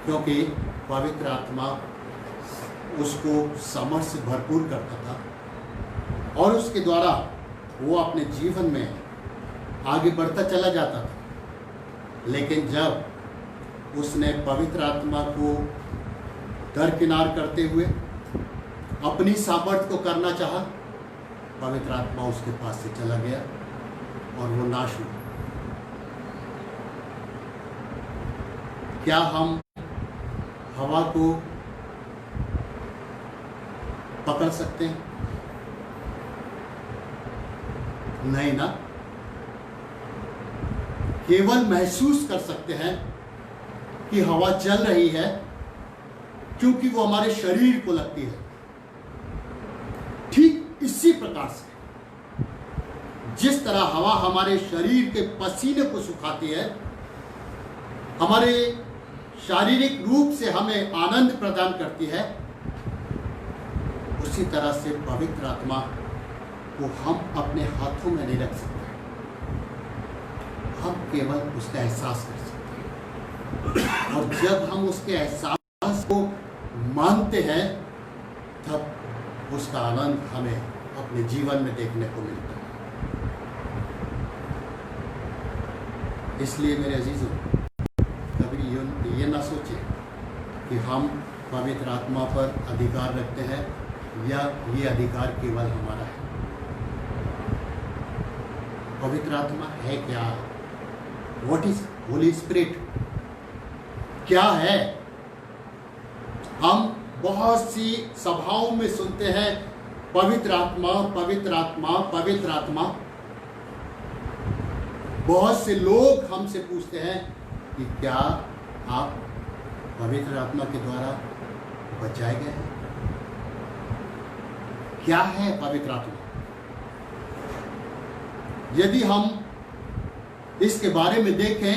क्योंकि पवित्र आत्मा उसको सामर्थ्य से भरपूर करता था और उसके द्वारा वो अपने जीवन में आगे बढ़ता चला जाता था। लेकिन जब उसने पवित्र आत्मा को दरकिनार करते हुए अपनी सामर्थ्य को करना चाहा, पवित्र आत्मा उसके पास से चला गया और वो नाश हुआ। क्या हम हवा को पकड़ सकते हैं? नहीं ना। केवल महसूस कर सकते हैं कि हवा चल रही है, क्योंकि वो हमारे शरीर को लगती है। ठीक इसी प्रकार से जिस तरह हवा हमारे शरीर के पसीने को सुखाती है, हमारे शारीरिक रूप से हमें आनंद प्रदान करती है, उसी तरह से पवित्र आत्मा को हम अपने हाथों में नहीं रख सकते। हम केवल उसका एहसास कर सकते हैं, और जब हम उसके एहसास को मानते हैं, तब उसका आनंद हमें अपने जीवन में देखने को मिलता है। इसलिए मेरे अजीजों, कभी ये ना सोचें कि हम पवित्र आत्मा पर अधिकार रखते हैं या ये अधिकार केवल हमारा है। पवित्र आत्मा है क्या? What is Holi spirit? क्या है? हम बहुत सी सभाओं में सुनते हैं पवित्र आत्मा, पवित्र आत्मा, पवित्र आत्मा। बहुत से लोग हमसे पूछते हैं कि क्या आप पवित्र आत्मा के द्वारा बचाए गए हैं? क्या है पवित्र आत्मा? यदि हम इसके बारे में देखें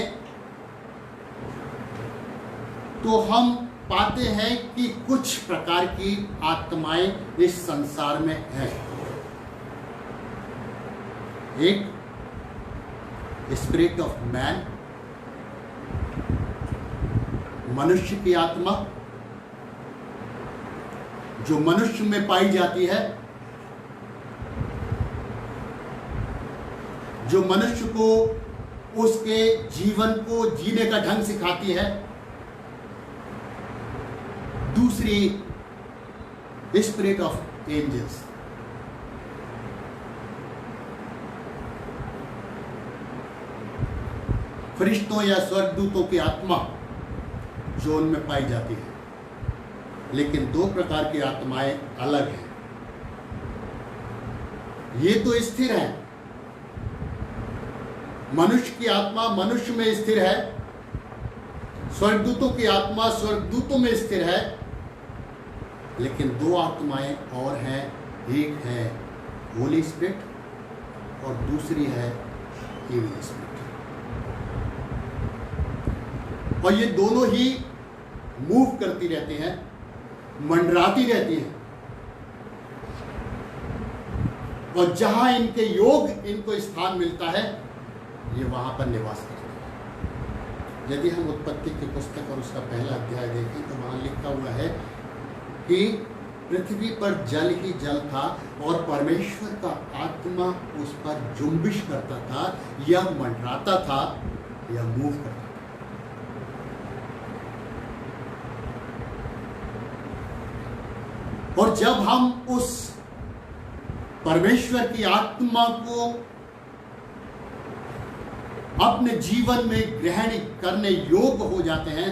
तो हम पाते हैं कि कुछ प्रकार की आत्माएं इस संसार में हैं। एक स्पिरिट ऑफ मैन, मनुष्य की आत्मा जो मनुष्य में पाई जाती है, जो मनुष्य को उसके जीवन को जीने का ढंग सिखाती है। दूसरी स्पिरिट ऑफ एंजल्स, फरिश्तों या स्वर्गदूतों की आत्मा जो उनमें पाई जाती है। लेकिन दो प्रकार की आत्माएं अलग हैं। ये तो स्थिर है, मनुष्य की आत्मा मनुष्य में स्थिर है, स्वर्गदूतों की आत्मा स्वर्गदूतों में स्थिर है। लेकिन दो आत्माएं और हैं, एक है होली स्पिरिट और दूसरी है इविल स्पिरिट। और ये दोनों ही मूव करती रहती हैं, मंडराती रहती हैं, और जहां इनके योग इनको स्थान मिलता है, ये वहां पर निवास करते हैं। यदि हम उत्पत्ति की पुस्तक और उसका पहला अध्याय देखें तो वहां लिखा हुआ है कि पृथ्वी पर जल ही जल था और परमेश्वर का आत्मा उस पर जुम्बिश करता था, या मंडराता था, या मूव करता था। और जब हम उस परमेश्वर की आत्मा को अपने जीवन में ग्रहण करने योग्य हो जाते हैं,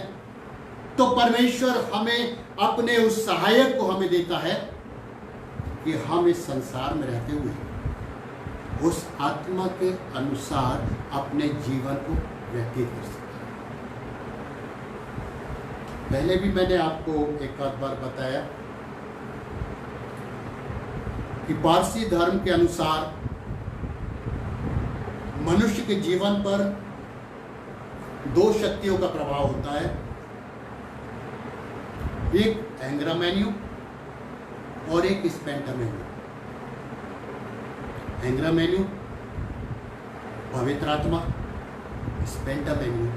तो परमेश्वर हमें अपने उस सहायक को हमें देता है कि हम इस संसार में रहते हुए उस आत्मा के अनुसार अपने जीवन को व्यतीत कर सकते हैं। पहले भी मैंने आपको एक आध बार बताया कि पारसी धर्म के अनुसार मनुष्य के जीवन पर दो शक्तियों का प्रभाव होता है, एक एंग्रामेन्यू और एक स्पेंटामेन्यू। एंग्रामेन्यू पवित्र आत्मा, स्पेंटामेन्यू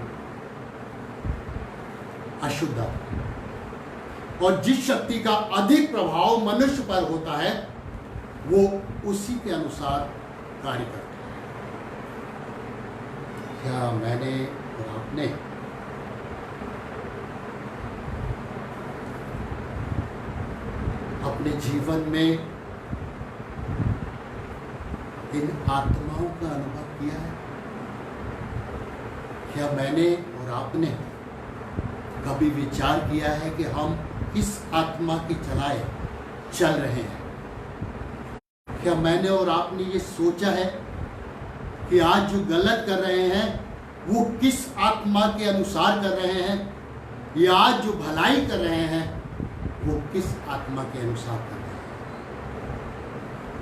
अशुद्ध आत्मा। और जिस शक्ति का अधिक प्रभाव मनुष्य पर होता है वो उसी के अनुसार कार्य करता है। क्या मैंने और आपने अपने जीवन में इन आत्माओं का अनुभव किया है? क्या मैंने और आपने कभी विचार किया है कि हम किस आत्मा की चलाए चल रहे हैं? क्या मैंने और आपने ये सोचा है कि आज जो गलत कर रहे हैं वो किस आत्मा के अनुसार कर रहे हैं, या आज जो भलाई कर रहे हैं वो किस आत्मा के अनुसार कर रहे हैं?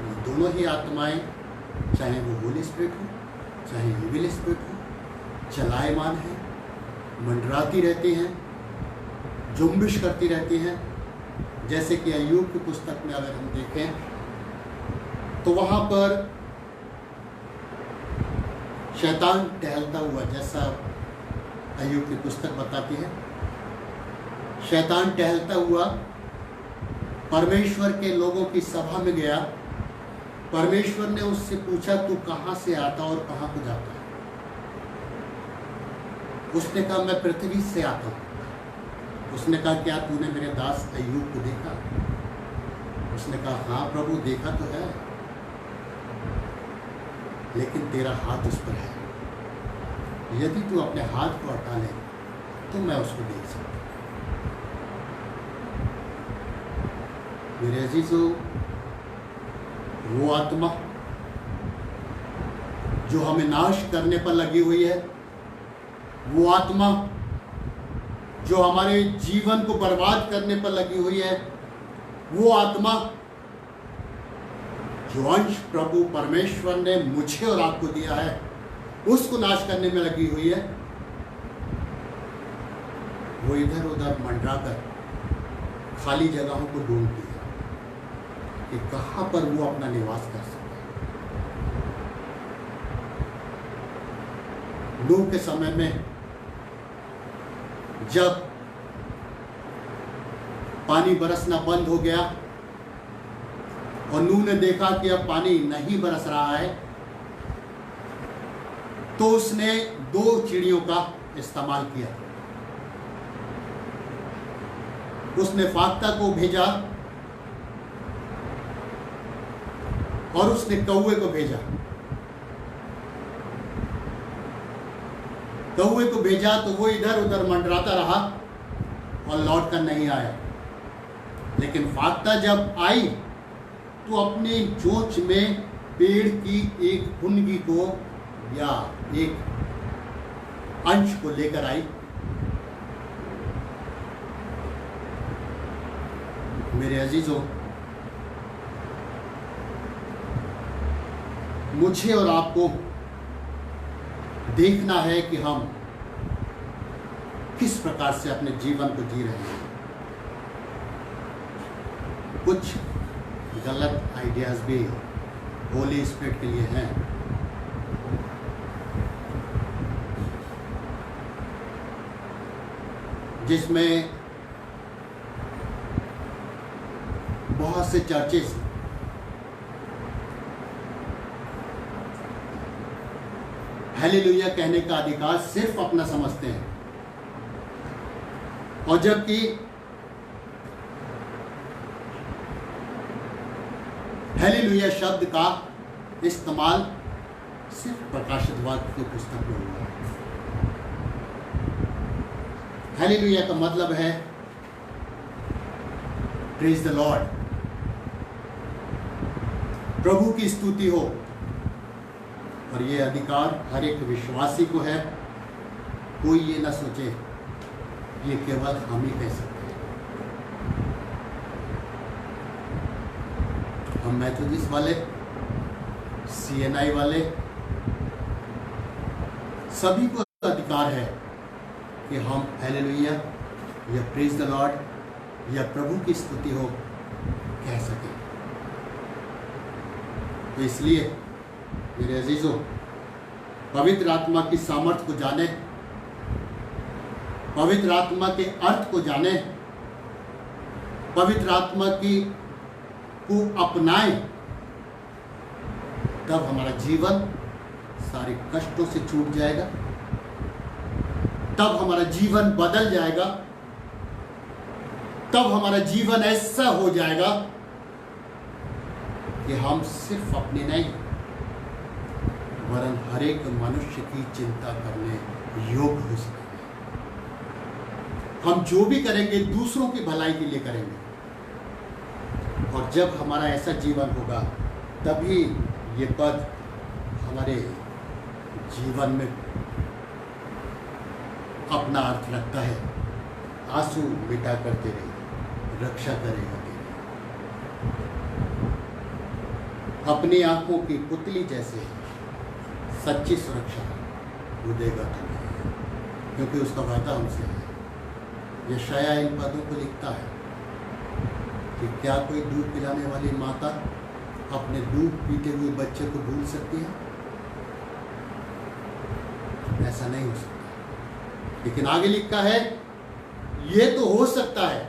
ये दोनों ही आत्माएं, चाहे वो होली स्पिरिट हो चाहे इविल स्पिरिट हो, चलायमान है, मंडराती रहती हैं, जुम्बिश करती रहती हैं। जैसे कि अय्यूब की पुस्तक में अगर हम देखें तो वहां पर शैतान टहलता हुआ, जैसा अय्यूब की पुस्तक बताती है, शैतान टहलता हुआ परमेश्वर के लोगों की सभा में गया। परमेश्वर ने उससे पूछा, तू कहां से आता और कहां को जाता है? उसने कहा, मैं पृथ्वी से आता हूं। उसने कहा, क्या तूने मेरे दास अय्यूब को देखा? उसने कहा, हाँ प्रभु, देखा तो है, लेकिन तेरा हाथ उस पर है। यदि तू अपने हाथ को हटा ले तो मैं उसको देख सकता हूं। मेरे अजीजों, वो आत्मा जो हमें नाश करने पर लगी हुई है, वो आत्मा जो हमारे जीवन को बर्बाद करने पर लगी हुई है, वो आत्मा जो अंश प्रभु परमेश्वर ने मुझे और आपको दिया है उसको नाश करने में लगी हुई है, वो इधर उधर मंडराकर खाली जगहों को ढूंढती है कि कहां पर वो अपना निवास कर सकता है। नूह के समय में जब पानी बरसना बंद हो गया और नूह ने देखा कि अब पानी नहीं बरस रहा है, तो उसने 2 चिड़ियों का इस्तेमाल किया। उसने फाख्ता को भेजा और उसने कौवे को भेजा। कौवे को भेजा तो वो इधर उधर मंडराता रहा और लौट कर नहीं आया। लेकिन फाख्ता जब आई तो अपने चोंच में पेड़ की एक फुनगी को या एक अंश को लेकर आई। मेरे अजीजों, मुझे और आपको देखना है कि हम किस प्रकार से अपने जीवन को जी रहे हैं। कुछ गलत आइडियाज भी होली स्पिरिट के लिए हैं। जिसमें बहुत से चर्चेस हालेलुया कहने का अधिकार सिर्फ अपना समझते हैं, और जबकि हालेलुया शब्द का इस्तेमाल सिर्फ प्रकाशित वाक्य की पुस्तक में हुआ है। हालेलुया का मतलब है प्रेज द लॉर्ड, प्रभु की स्तुति हो। और ये अधिकार हर एक विश्वासी को है। कोई ये ना सोचे ये केवल हम ही कह सकते हैं। हम मैथोडिस्ट वाले, CNI वाले, सभी को अधिकार है कि हम हालेलुया या प्रेज द लॉर्ड या प्रभु की स्तुति हो कह सकें। तो इसलिए मेरे अजीजों, पवित्र आत्मा की सामर्थ्य को जाने, पवित्र आत्मा के अर्थ को जाने, पवित्र आत्मा की को अपनाएं, तब हमारा जीवन सारे कष्टों से छूट जाएगा, तब हमारा जीवन बदल जाएगा, तब हमारा जीवन ऐसा हो जाएगा कि हम सिर्फ अपने नहीं वरन हर एक मनुष्य की चिंता करने योग्य हो सकेंगे। हम जो भी करेंगे दूसरों की भलाई के लिए करेंगे, और जब हमारा ऐसा जीवन होगा तभी ये पद हमारे जीवन में अपना अर्थ रखता है। आंसू मिटा करते रहिए, रक्षा करेगा तेरी। अपनी आंखों की पुतली जैसे सच्ची सुरक्षा वो देगा तुम्हें, क्योंकि उसका वादा हमसे है। यशाया इन पदों को लिखता है कि क्या कोई दूध पिलाने वाली माता अपने दूध पीते हुए बच्चे को भूल सकती है? ऐसा नहीं हो सकता। लेकिन आगे लिखा है, ये तो हो सकता है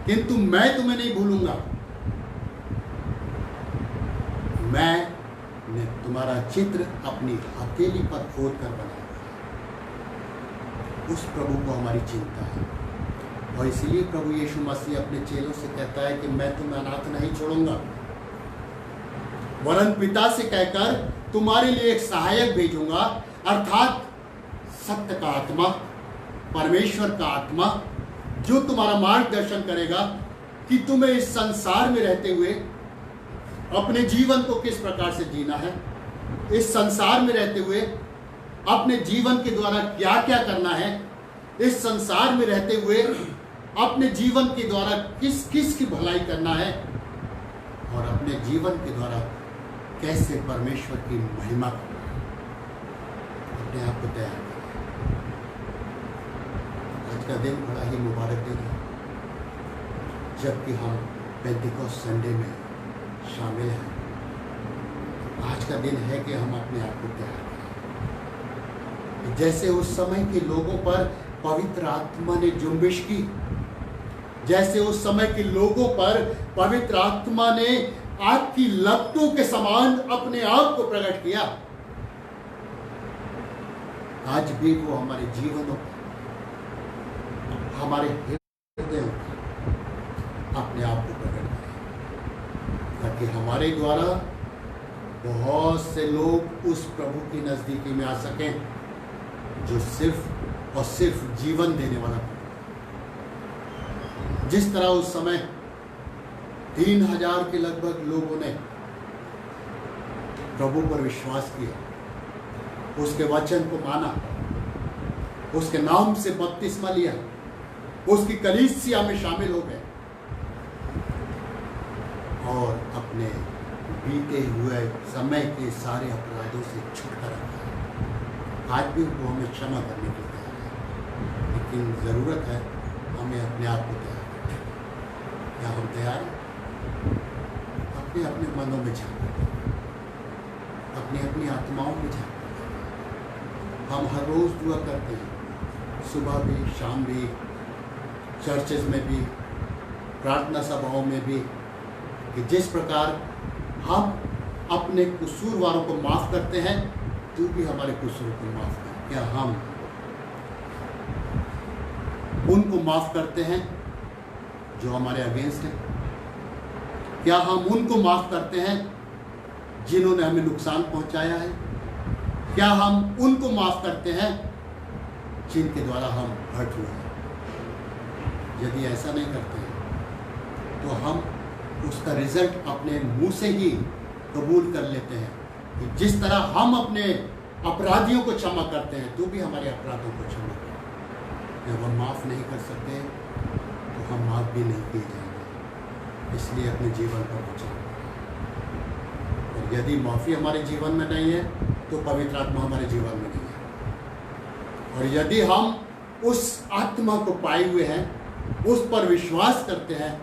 किंतु मैं तुम्हें नहीं भूलूंगा। मैंने तुम्हारा चित्र अपनी हथेली पर खोद कर बनाया। उस प्रभु को हमारी चिंता है, और इसलिए प्रभु यीशु मसीह अपने चेलों से कहता है कि मैं तुम्हें अनाथ नहीं छोड़ूंगा, वरन पिता से कहकर तुम्हारे लिए एक सहायक भेजूंगा, अर्थात सत्य का आत्मा, परमेश्वर का आत्मा, जो तुम्हारा मार्गदर्शन करेगा कि तुम्हें इस संसार में रहते हुए अपने जीवन को किस प्रकार से जीना है, इस संसार में रहते हुए अपने जीवन के द्वारा क्या क्या करना है, इस संसार में रहते हुए अपने जीवन के द्वारा किस किस की भलाई करना है, और अपने जीवन के द्वारा कैसे परमेश्वर की महिमा करना है, अपने आप को तैयार करें। आज का दिन बड़ा ही मुबारक दिन है, जबकि हम पेंटिकॉस्ट संडे में शामिल हैं। आज का दिन है कि हम अपने आप को तैयार करें। जैसे उस समय के लोगों पर पवित्र आत्मा ने जुम्बिश की, जैसे उस समय के लोगों पर पवित्र आत्मा ने आग की लपटों के समान अपने आप को प्रकट किया, आज भी वो हमारे जीवनों पर, हमारे हृदयों पर अपने आप को प्रकट करें, ताकि हमारे द्वारा बहुत से लोग उस प्रभु की नजदीकी में आ सकें जो सिर्फ और सिर्फ जीवन देने वाला प्रभु। जिस तरह उस समय 3000 के लगभग लोगों ने प्रभु पर विश्वास किया, उसके वचन को माना, उसके नाम से बपतिस्मा लिया, उसकी कलीसिया में शामिल हो गए और अपने बीते हुए समय के सारे अपराधों से छुटकारा पाया। आज भी वो हमें क्षमा करने की तैयार है, लेकिन ज़रूरत है हमें अपने आप को तैयार करने की। क्या हम तैयार हैं? अपने अपने मनों में झांक, अपनी अपनी आत्माओं में झांक। हम हर रोज़ दुआ करते हैं, सुबह भी, शाम भी, चर्चेज में भी, प्रार्थना सभाओं में भी, कि जिस प्रकार हम अपने कसूरवारों को माफ़ करते हैं, तू भी हमारे कसूरों को माफ़ कर। क्या हम उनको माफ़ करते हैं जो हमारे अगेंस्ट हैं? क्या हम उनको माफ़ करते हैं जिन्होंने हमें नुकसान पहुंचाया है? क्या हम उनको माफ़ करते हैं जिनके द्वारा हम हर्ट हुए हैं? यदि ऐसा नहीं करते हैं तो हम उसका रिजल्ट अपने मुंह से ही कबूल कर लेते हैं कि जिस तरह हम अपने अपराधियों को क्षमा करते हैं, तो भी हमारे अपराधों को क्षमा कर। जब हम माफ़ नहीं कर सकते तो हम माफ़ भी नहीं किए जाएंगे। इसलिए अपने जीवन पर बचाओ। और यदि माफ़ी हमारे जीवन में नहीं है तो पवित्र आत्मा हमारे जीवन में नहीं है। और यदि हम उस आत्मा को पाए हुए हैं, उस पर विश्वास करते हैं,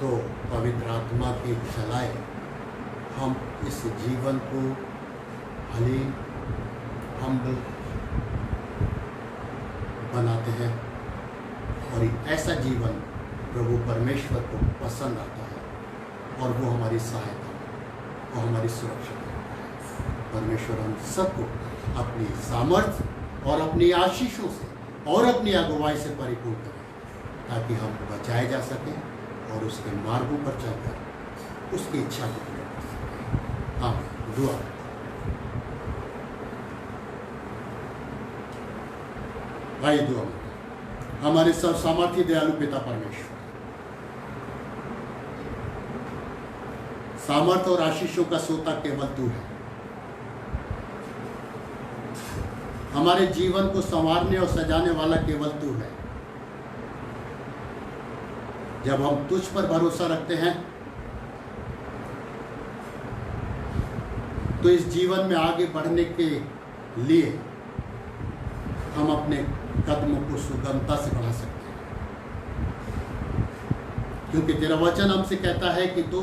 तो पवित्र आत्मा की चलाए हम इस जीवन को हलीम, हम्बल बनाते हैं और एक ऐसा जीवन प्रभु परमेश्वर को पसंद आता है और वो हमारी सहायता और हमारी सुरक्षा करता है। परमेश्वर हम सबको अपनी सामर्थ्य और अपनी आशीषों से और अपनी अगुवाई से परिपूर्ण करें, ताकि हम बचाए जा सकें और उसके मार्गों पर चलकर उसकी इच्छा को पूरा कर सकें। आमीन। दुआ। भाई दुआ में हमारे सब सामर्थ्य दयालु पिता परमेश्वर, सामर्थ और आशीषों का सोता केवल तू है। हमारे जीवन को संवारने और सजाने वाला केवल तू है। जब हम तुझ पर भरोसा रखते हैं तो इस जीवन में आगे बढ़ने के लिए हम अपने कदमों को सुगमता से बढ़ा सकते हैं, क्योंकि तेरा वचन हमसे कहता है कि तू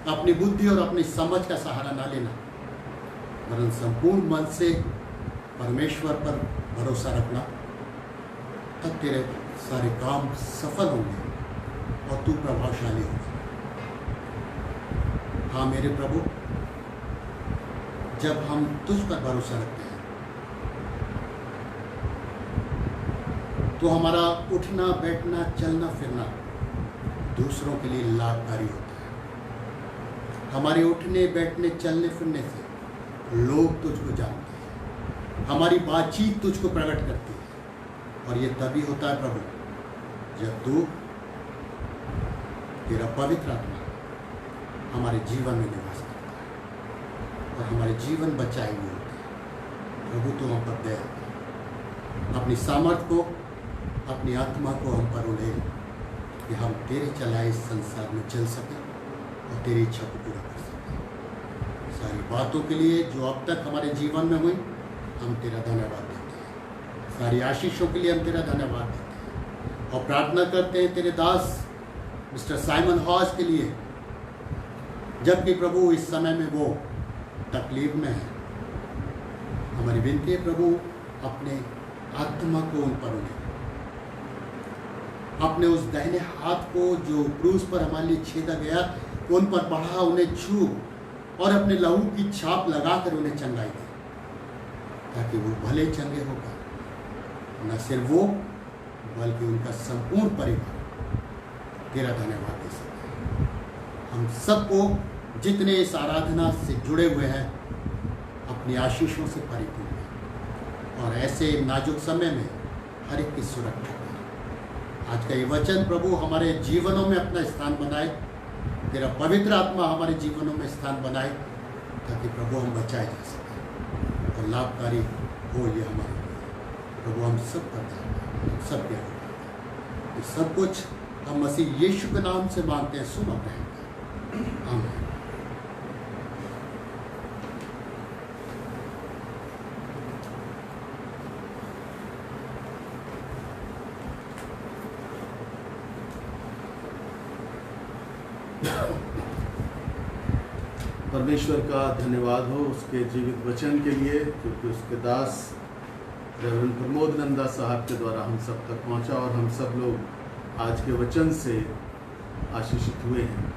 अपनी बुद्धि और अपनी समझ का सहारा ना लेना, वरन संपूर्ण मन से परमेश्वर पर भरोसा रखना। तब तेरे सारे काम सफल होंगे और तू प्रभावशाली होगा। हाँ मेरे प्रभु, जब हम तुझ पर भरोसा रखते हैं तो हमारा उठना बैठना चलना फिरना दूसरों के लिए लाभकारी होता है। हमारे उठने बैठने चलने फिरने से लोग तुझको जानते हैं, हमारी बातचीत तुझको प्रकट करती है। और ये तभी होता है प्रभु जब तू, तेरा पवित्र आत्मा हमारे जीवन में निवास करता है और हमारे जीवन बचाए हुए होते हैं। प्रभु तू हम पर दया कर, अपनी सामर्थ को, अपनी आत्मा को हम पर उड़े कि हम तेरे चलाए इस संसार में चल सकें और तेरी इच्छा को पूरा कर सकें। सारी बातों के लिए जो अब तक हमारे जीवन में हुई, हम तेरा धन्यवाद देते हैं। सारी आशीषों के लिए हम तेरा धन्यवाद देते हैं और प्रार्थना करते हैं तेरे दास मिस्टर साइमन हॉस के लिए, जबकि प्रभु इस समय में वो तकलीफ में है। हमारी विनती है प्रभु, अपने आत्मा को उन पर उन्हें, अपने उस दाहिने हाथ को जो क्रूस पर हमारे लिए छेदा गया उन पर बढ़ा, उन्हें छू और अपने लहू की छाप लगाकर उन्हें चंगाई दे, ताकि वो भले चंगे होकर न सिर्फ वो बल्कि उनका संपूर्ण परिवार तेरा धन्यवाद दे सके। हम सबको जितने इस आराधना से जुड़े हुए हैं अपनी आशीषों से परिपूर्ण है और ऐसे नाजुक समय में हर एक की सुरक्षा कर। आज का ये वचन प्रभु हमारे जीवनों में अपना स्थान बनाए, तेरा पवित्र आत्मा हमारे जीवनों में स्थान बनाए, ताकि प्रभु हम बचाए जा सकें और लाभकारी हो ये हमारे लिए। प्रभु हम सब करते हैं, हम सब क्या ये सब कुछ हम मसीह यीशु के नाम से मांगते हैं, सुनो रहेंगे। आमीन। परमेश्वर का धन्यवाद हो उसके जीवित वचन के लिए, क्योंकि उसके दास रेवरेंड प्रमोद नंदा साहब के द्वारा हम सब तक पहुंचा और हम सब लोग आज के वचन से आशीषित हुए हैं।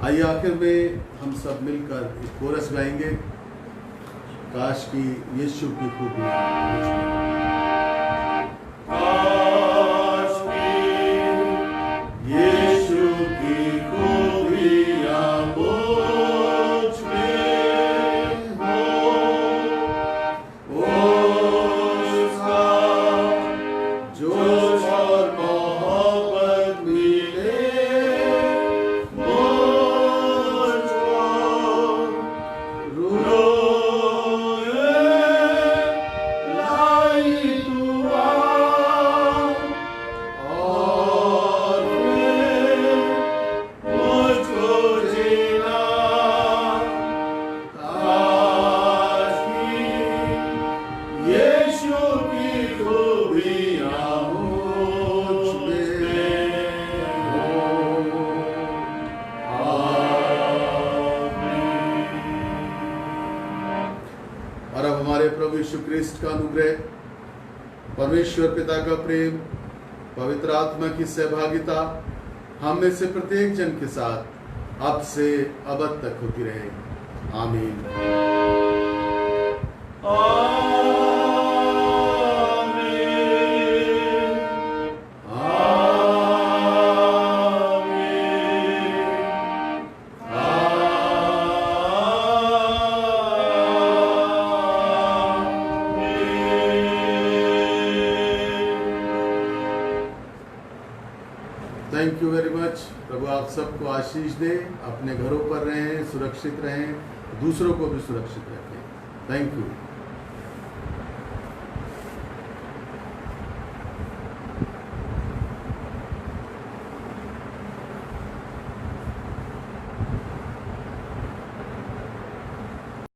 आइए आखिर में हम सब मिलकर एक कोरस गाएंगे, काश की यीशु की खूबियां। यीशु ख्रिस्ट का अनुग्रह, परमेश्वर पिता का प्रेम, पवित्र आत्मा की सहभागिता हम में से प्रत्येक जन के साथ अब से अब तक होती रहे। आमीन। Thank you very much. प्रभु आप सबको आशीष दे, अपने घरों पर रहें, सुरक्षित रहें, दूसरों को भी सुरक्षित रखें। Thank you.